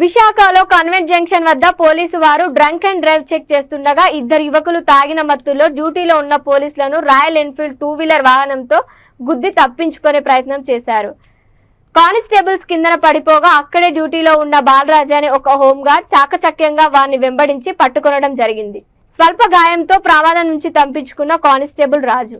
విశాఖలో convent junction వద్ద police వారు డ్రంక్ అండ్ డ్రైవ్ చెక్ చేస్తుండగా ఇద్దరు యువకులు తాగిన మత్తులో డ్యూటీలో ఉన్న పోలీసులను రాయల్ ఎన్ఫీల్డ్ 2-వీలర్ వాహనంతో గుద్ది తప్పించుకునే ప్రయత్నం చేశారు. కానిస్టేబుల్స్ కిందన పడిపోగా అక్కడే డ్యూటీలో ఉన్న బాలరాజ్ అనే ఒక హోంగార్డ్ చాకచక్యంగా వారిని వెంబడించి పట్టుకొనడం జరిగింది. స్వల్ప గాయంతో ప్రమాదం నుంచి తప్పించుకున్న కానిస్టేబుల్ రాజు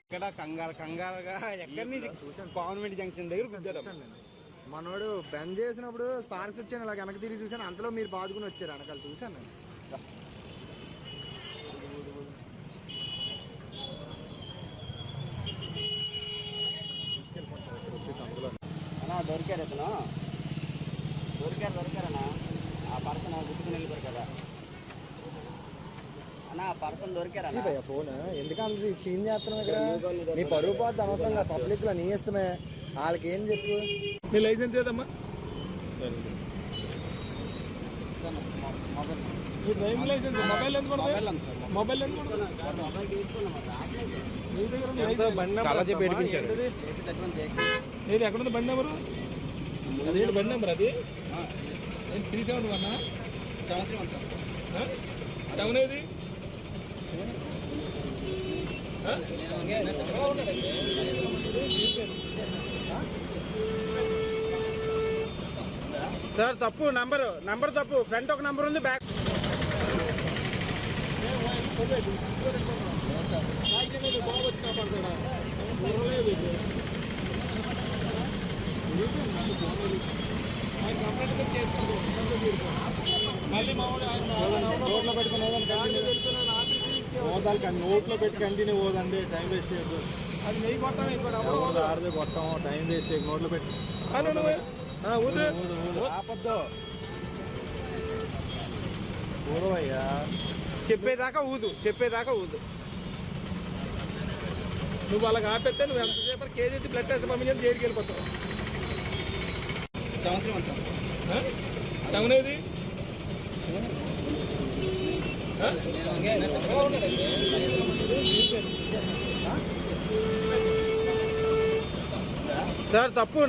ఇక్కడ కంగారుగా ఎక్కడి నుంచి కాన్వెంట్ జంక్షన్ దగ్గర కూర్చోండి. మనోడు బంద్ చేసినప్పుడు స్పార్క్స్ వచ్చాను, అలా వెనక తిరిగి చూసాను, అంతలో మీరు బాదుకుని వచ్చారు వెనకాల చూసాను నేను. దొరికారు ఇతను దొరికారన్నా ఆ పర్సన్ గుర్తుకుని వెళ్ళిపోరు కదా అన్న, ఆ పర్సన్ దొరికారా ఫోన్ ఎందుకంటే సీన్ చేస్తున్నాం ఇక్కడ. నీ పరువు పోద్ది అనవసరంగా పబ్లిక్ లో, నీ ఇష్టమే. వాళ్ళకి ఏం చెప్పు. నీ లైసెన్స్ ఏదమ్మా? Driving licence. మొబైల్ ఎంత పడుతుంది? మొబైల్ ఎంత పడుతుంది? చాలా చెప్పి ఏడిపించారు. నేను ఎక్కడుంది బండి నెంబరు? అదేంటి బండి నెంబర్? అది 371 7 ఏది? సార్ తప్పు నంబర్ తప్పు. ఫ్రంట్ ఒక నంబర్ ఉంది, బ్యాక్ నోట్లో పెట్టి కంటిన్యూ పోదండి. టైం వేస్ట్ చేయద్దు. అది నెయ్యి కొట్టాము, ఆడదే కొట్టాము. టైం వేస్ట్ చేయకు. నోట్లో పెట్టి ఆపద్దు. ఊరవయ్యా, చెప్పేదాకా ఊదు. నువ్వు వాళ్ళకి ఆపెత్తే నువ్వు ఎంతసేపు కేజీ బ్లడ్ టెస్ట్ పంపించి జైలుకి వెళ్ళిపోతావు. 7 ఏది? సార్ తప్పు